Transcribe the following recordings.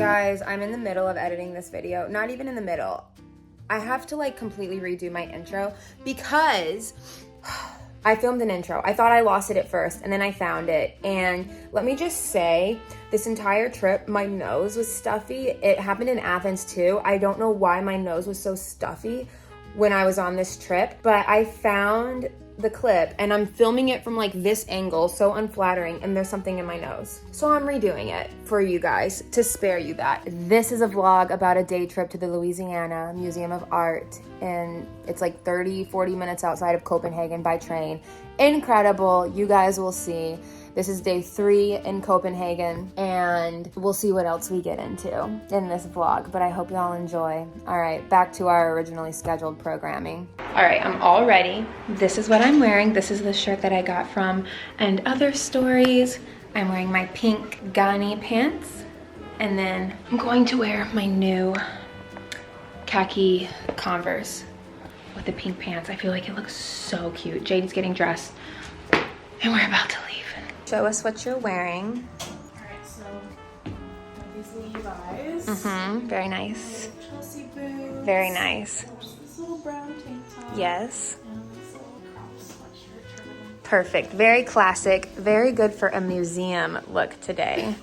Guys, I'm in the middle of editing this video. Not even in the middle. I have to like completely redo my intro because I filmed an intro. I thought I lost it at first and then I found it. And let me just say, this entire trip, my nose was stuffy. It happened in Athens too. I don't know why my nose was so stuffy when I was on this trip, but I found the clip and I'm filming it from like this angle, so unflattering, and there's something in my nose. So I'm redoing it for you guys to spare you that. This is a vlog about a day trip to the Louisiana Museum of Art, and it's like 30-40 minutes outside of Copenhagen by train. Incredible, you guys will see. This is day 3 in Copenhagen, and we'll see what else we get into in this vlog, but I hope y'all enjoy. All right, back to our originally scheduled programming. All right, I'm all ready. This is what I'm wearing. This is the shirt that I got from And Other Stories. I'm wearing my pink Ghani pants, and then I'm going to wear my new khaki Converse with the pink pants. I feel like it looks so cute. Jaden's getting dressed, and we're about to leave. Show us what you're wearing. All right, so these Levi's. Very nice. Chelsea boots. Very nice. Just this little brown tank top. Yes. And this little crop sweatshirt. Perfect. Very classic. Very good for a museum look today.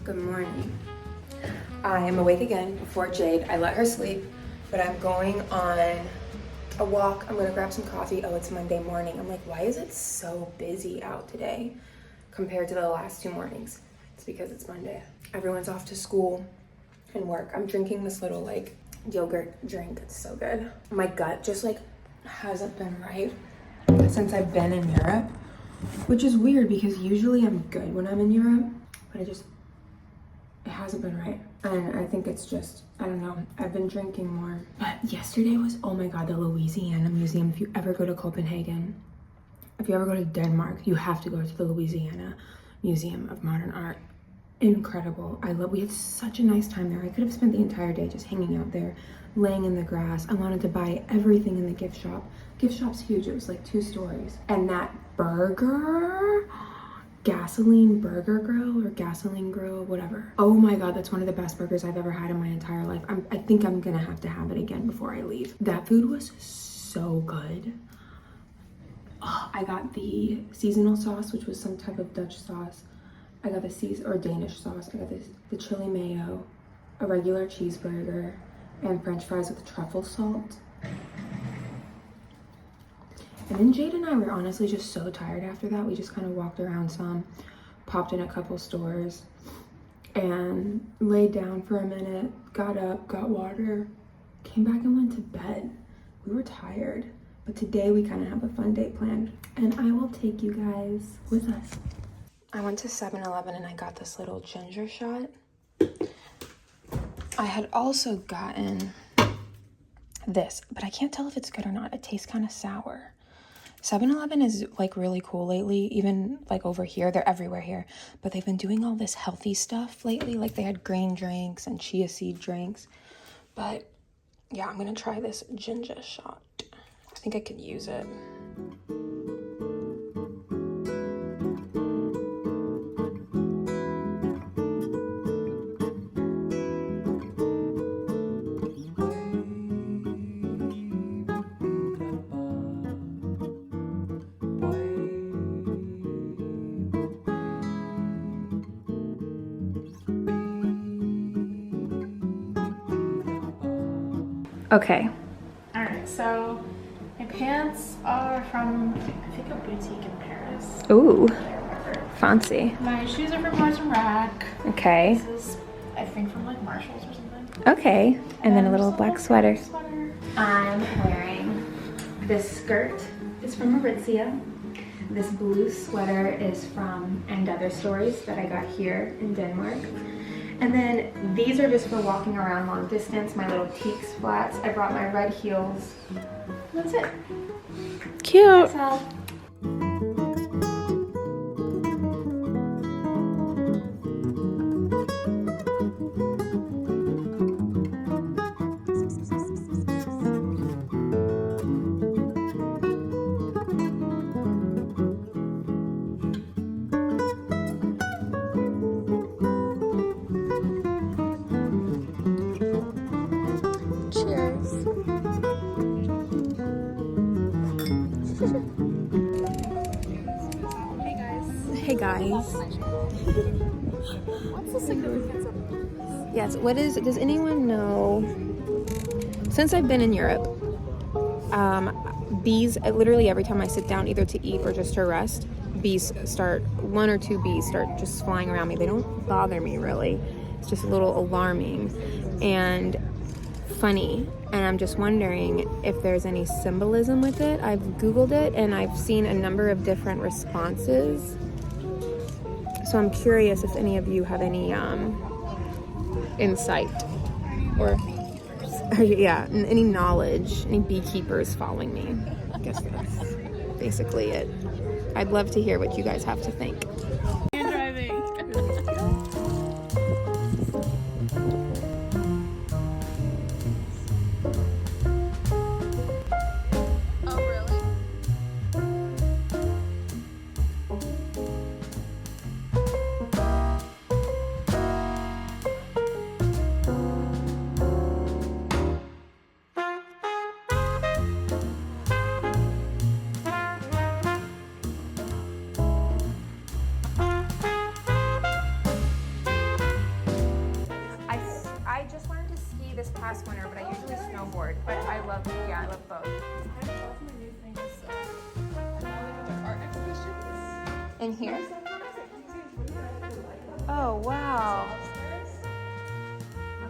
Good morning. I am awake again before Jade. I let her sleep, but I'm going on a walk. I'm gonna grab some coffee. Oh, it's Monday morning. I'm like, why is it so busy out today compared to the last 2 mornings? It's because it's Monday. Everyone's off to school and work. I'm drinking this little like yogurt drink. It's so good. My gut just like hasn't been right since I've been in Europe, which is weird because usually I'm good when I'm in Europe, but it hasn't been right. And I think it's just, I don't know, I've been drinking more. But yesterday was, oh my God, the Louisiana Museum. If you ever go to Copenhagen, if you ever go to Denmark, you have to go to the Louisiana Museum of Modern Art. Incredible. We had such a nice time there. I could have spent the entire day just hanging out there, laying in the grass. I wanted to buy everything in the gift shop. Gift shop's huge. It was like 2 stories. And that burger, Gasoline Burger Grill or Gasoline Grill, whatever. Oh my God, that's one of the best burgers I've ever had in my entire life. I think I'm gonna have to have it again before I leave. That food was so good. Oh, I got the seasonal sauce, which was some type of Dutch sauce. I got the Danish sauce. I got the chili mayo, a regular cheeseburger, and French fries with truffle salt. And then Jade and I were honestly just so tired after that. We just kind of walked around some, popped in a couple stores, and laid down for a minute, got up, got water, came back and went to bed. We were tired, but today we kind of have a fun day planned, and I will take you guys with us. I went to 7-Eleven and I got this little ginger shot. I had also gotten this, but I can't tell if it's good or not. It tastes kind of sour. 7-Eleven is like really cool lately, even like over here. They're everywhere here, but they've been doing all this healthy stuff lately. Like they had green drinks and chia seed drinks. But yeah, I'm gonna try this ginger shot. I think I could use it. Okay. Alright, so my pants are from, I think, a boutique in Paris. Ooh, I can't remember. fancy. My shoes are from Nordstrom Rack. Okay. This is, I think, from like Marshalls or something. Okay. And then a little just black sweater. sweater. I'm wearing this skirt. It's from Aritzia. This blue sweater is from And Other Stories that I got here in Denmark. And then these are just for walking around long distance, my little Teeks flats. I brought my red heels. That's it. Cute. That's all. Cheers. Hey guys. What's the significance of this? Yes, does anyone know, since I've been in Europe, bees, literally every time I sit down either to eat or just to rest, one or two bees start just flying around me. They don't bother me really. It's just a little alarming and funny. And I'm just wondering if there's any symbolism with it. I've Googled it and I've seen a number of different responses. So I'm curious if any of you have any insight or yeah, any knowledge, any beekeepers following me. I guess that's basically it. I'd love to hear what you guys have to think. You're driving. Oh, really? I just wanted to ski this past winter, but I usually snowboard. But I love both. I love my new things. Art exhibitions. In here? Oh, wow.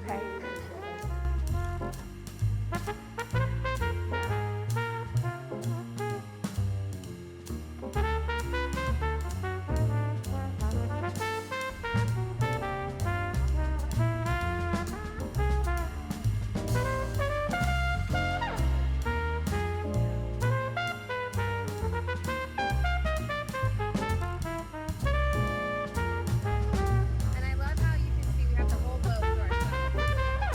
Okay. And I love how you can see we have the whole boat to ourselves.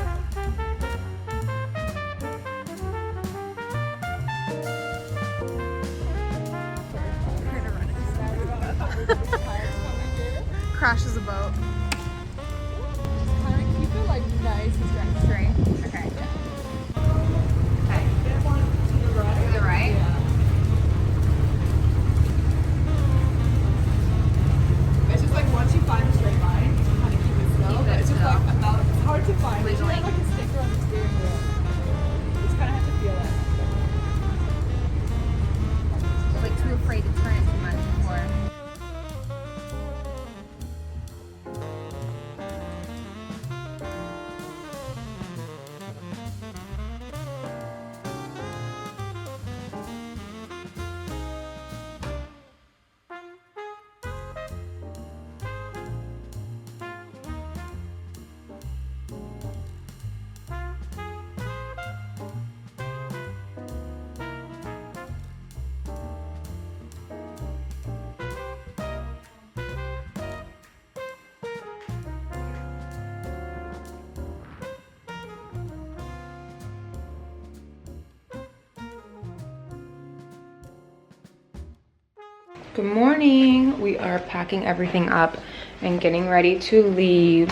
Good morning. We are packing everything up and getting ready to leave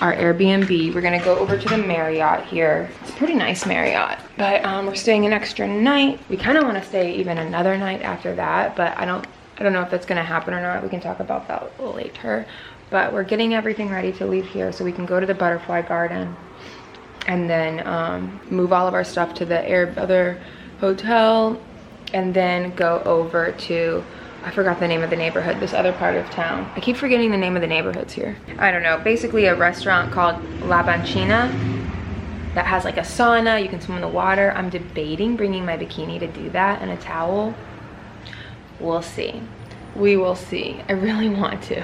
our Airbnb. We're gonna go over to the Marriott here. It's a pretty nice Marriott, but we're staying an extra night. We kind of want to stay even another night after that, but I don't know if that's gonna happen or not. We can talk about that later. But we're getting everything ready to leave here so we can go to the butterfly garden and then move all of our stuff to the other hotel, and then go over to, I forgot the name of the neighborhood, this other part of town. I keep forgetting the name of the neighborhoods here. I don't know, basically a restaurant called La Banchina that has like a sauna, you can swim in the water. I'm debating bringing my bikini to do that and a towel. We'll see. We will see. I really want to,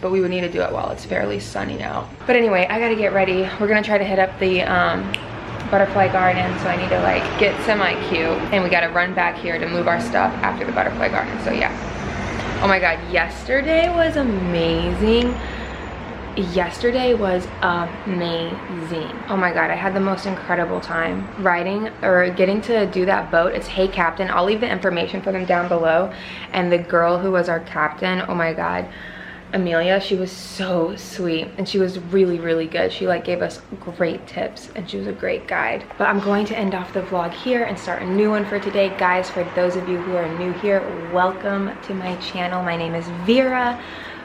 but we would need to do it while it's fairly sunny out. But anyway, I gotta get ready. We're gonna try to hit up the butterfly garden, so I need to like get semi-cute, and we gotta run back here to move our stuff after the butterfly garden. So yeah. Oh my god, yesterday was amazing. Yesterday was amazing. Oh my god, I had the most incredible time riding or getting to do that boat. It's Hey Captain. I'll leave the information for them down below. And the girl who was our captain, oh my god, Amelia, she was so sweet, and she was really, really good. She like gave us great tips, and she was a great guide. But I'm going to end off the vlog here and start a new one for today. Guys, for those of you who are new here, welcome to my channel. My name is Vera.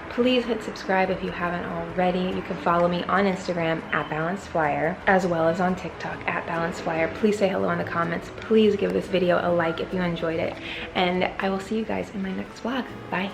Please hit subscribe if you haven't already. You can follow me on Instagram at BalanceFlyer, as well as on TikTok at BalanceFlyer. Please say hello in the comments. Please give this video a like if you enjoyed it, and I will see you guys in my next vlog. Bye.